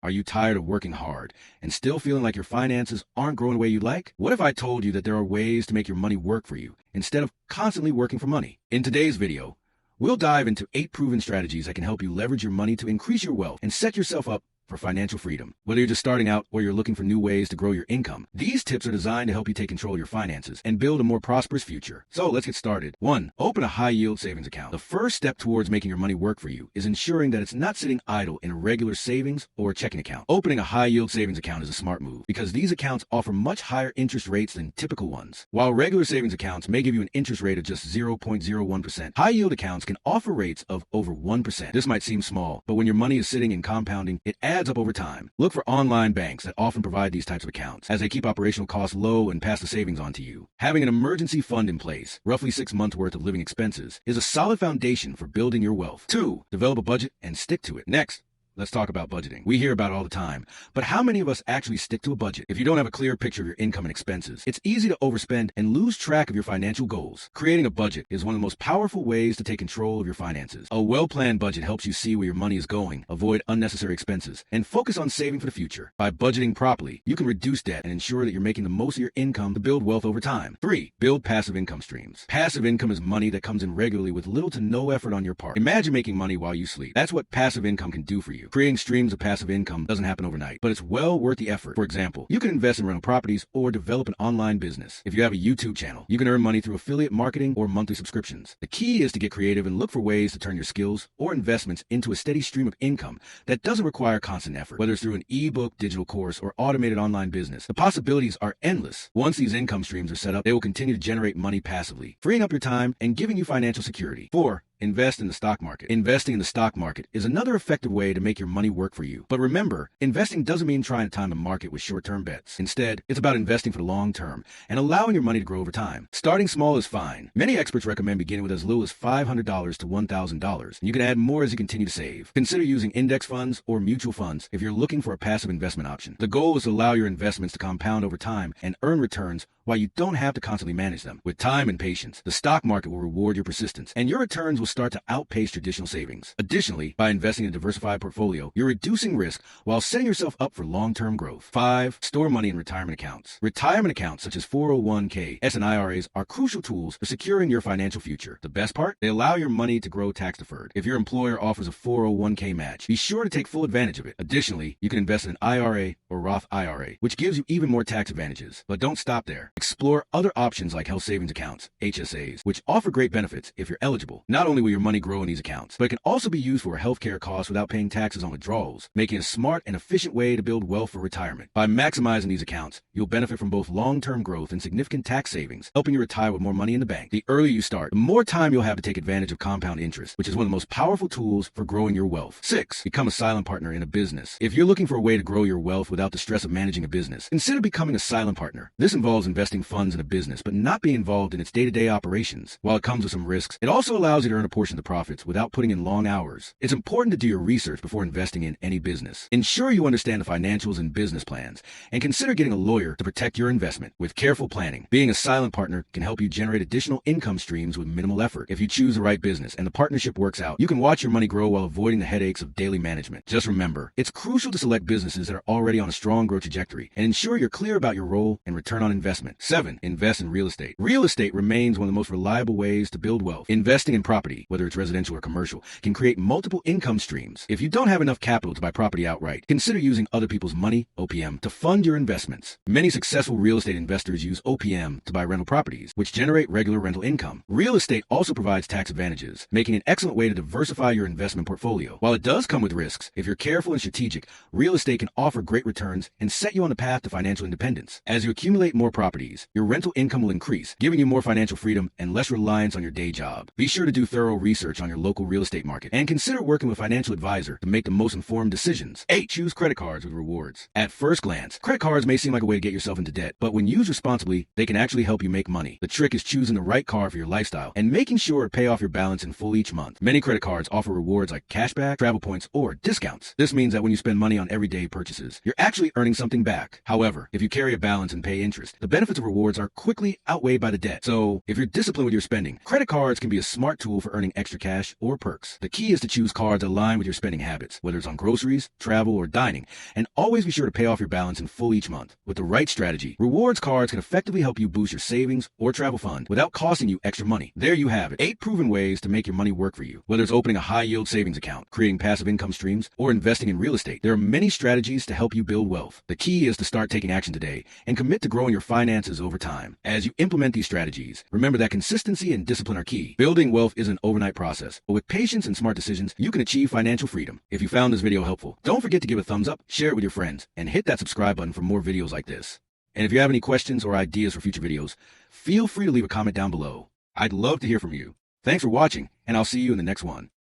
Are you tired of working hard and still feeling like your finances aren't growing the way you'd like? What if I told you that there are ways to make your money work for you instead of constantly working for money? In today's video, we'll dive into 8 proven strategies that can help you leverage your money to increase your wealth and set yourself up for financial freedom. Whether you're just starting out or you're looking for new ways to grow your income, these tips are designed to help you take control of your finances and build a more prosperous future. So let's get started. 1. Open a high-yield savings account. The first step towards making your money work for you is ensuring that it's not sitting idle in a regular savings or checking account. Opening a high-yield savings account is a smart move because these accounts offer much higher interest rates than typical ones. While regular savings accounts may give you an interest rate of just 0.01%, high-yield accounts can offer rates of over 1%. This might seem small, but when your money is sitting and compounding, it adds up over time. Look for online banks that often provide these types of accounts, as they keep operational costs low and pass the savings on to you. Having an emergency fund in place, roughly 6 months worth of living expenses, is a solid foundation for building your wealth. 2. Develop a budget and stick to it. Next, let's talk about budgeting. We hear about it all the time, but how many of us actually stick to a budget? If you don't have a clear picture of your income and expenses, it's easy to overspend and lose track of your financial goals. Creating a budget is one of the most powerful ways to take control of your finances. A well-planned budget helps you see where your money is going, avoid unnecessary expenses, and focus on saving for the future. By budgeting properly, you can reduce debt and ensure that you're making the most of your income to build wealth over time. 3. Build passive income streams. Passive income is money that comes in regularly with little to no effort on your part. Imagine making money while you sleep. That's what passive income can do for you. Creating streams of passive income doesn't happen overnight, but it's well worth the effort. For example, you can invest in rental properties or develop an online business. If you have a YouTube channel, you can earn money through affiliate marketing or monthly subscriptions. The key is to get creative and look for ways to turn your skills or investments into a steady stream of income that doesn't require constant effort. Whether it's through an ebook, digital course, or automated online business, the possibilities are endless. Once these income streams are set up, they will continue to generate money passively, freeing up your time and giving you financial security. 4. Invest in the stock market. Investing in the stock market is another effective way to make your money work for you. But remember, investing doesn't mean trying to time the market with short-term bets. Instead, it's about investing for the long term and allowing your money to grow over time. Starting small is fine. Many experts recommend beginning with as little as $500 to $1,000, and you can add more as you continue to save. Consider using index funds or mutual funds if you're looking for a passive investment option. The goal is to allow your investments to compound over time and earn returns while you don't have to constantly manage them. With time and patience, the stock market will reward your persistence, and your returns will start to outpace traditional savings. Additionally, by investing in a diversified portfolio, you're reducing risk while setting yourself up for long-term growth. 5. Store money in retirement accounts. Retirement accounts such as 401k, and IRAs are crucial tools for securing your financial future. The best part? They allow your money to grow tax-deferred. If your employer offers a 401k match, be sure to take full advantage of it. Additionally, you can invest in an IRA or Roth IRA, which gives you even more tax advantages. But don't stop there. Explore other options like health savings accounts, HSAs, which offer great benefits if you're eligible. Not only will your money grow in these accounts, but it can also be used for healthcare costs without paying taxes on withdrawals, making a smart and efficient way to build wealth for retirement. By maximizing these accounts, you'll benefit from both long-term growth and significant tax savings, helping you retire with more money in the bank. The earlier you start, the more time you'll have to take advantage of compound interest, which is one of the most powerful tools for growing your wealth. 6. Become a silent partner in a business. If you're looking for a way to grow your wealth without the stress of managing a business, consider becoming a silent partner. This involves investing funds in a business, but not being involved in its day-to-day operations. While it comes with some risks, it also allows you to earn a portion of the profits without putting in long hours. It's important to do your research before investing in any business. Ensure you understand the financials and business plans, and consider getting a lawyer to protect your investment. With careful planning, being a silent partner can help you generate additional income streams with minimal effort. If you choose the right business and the partnership works out, you can watch your money grow while avoiding the headaches of daily management. Just remember, it's crucial to select businesses that are already on a strong growth trajectory and ensure you're clear about your role and return on investment. 7. Invest in real estate. Real estate remains one of the most reliable ways to build wealth. Investing in property, whether it's residential or commercial, can create multiple income streams. If you don't have enough capital to buy property outright, consider using other people's money, OPM, to fund your investments. Many successful real estate investors use OPM to buy rental properties, which generate regular rental income. Real estate also provides tax advantages, making it an excellent way to diversify your investment portfolio. While it does come with risks, if you're careful and strategic, real estate can offer great returns and set you on the path to financial independence. As you accumulate more properties, your rental income will increase, giving you more financial freedom and less reliance on your day job. Be sure to do thorough research on your local real estate market and consider working with a financial advisor to make the most informed decisions. 8. Choose credit cards with rewards. At first glance, credit cards may seem like a way to get yourself into debt, but when used responsibly, they can actually help you make money. The trick is choosing the right card for your lifestyle and making sure to pay off your balance in full each month. Many credit cards offer rewards like cashback, travel points, or discounts. This means that when you spend money on everyday purchases, you're actually earning something back. However, if you carry a balance and pay interest, the benefits of rewards are quickly outweighed by the debt. So, if you're disciplined with your spending, credit cards can be a smart tool for earning extra cash or perks. The key is to choose cards that align with your spending habits, whether it's on groceries, travel, or dining, and always be sure to pay off your balance in full each month. With the right strategy, rewards cards can effectively help you boost your savings or travel fund without costing you extra money. There you have it, 8 proven ways to make your money work for you. Whether it's opening a high-yield savings account, creating passive income streams, or investing in real estate, there are many strategies to help you build wealth. The key is to start taking action today and commit to growing your finances over time. As you implement these strategies, remember that consistency and discipline are key. Building wealth is an overnight process, but with patience and smart decisions, you can achieve financial freedom. If you found this video helpful, don't forget to give a thumbs up, share it with your friends, and hit that subscribe button for more videos like this. And if you have any questions or ideas for future videos, feel free to leave a comment down below. I'd love to hear from you. Thanks for watching, and I'll see you in the next one.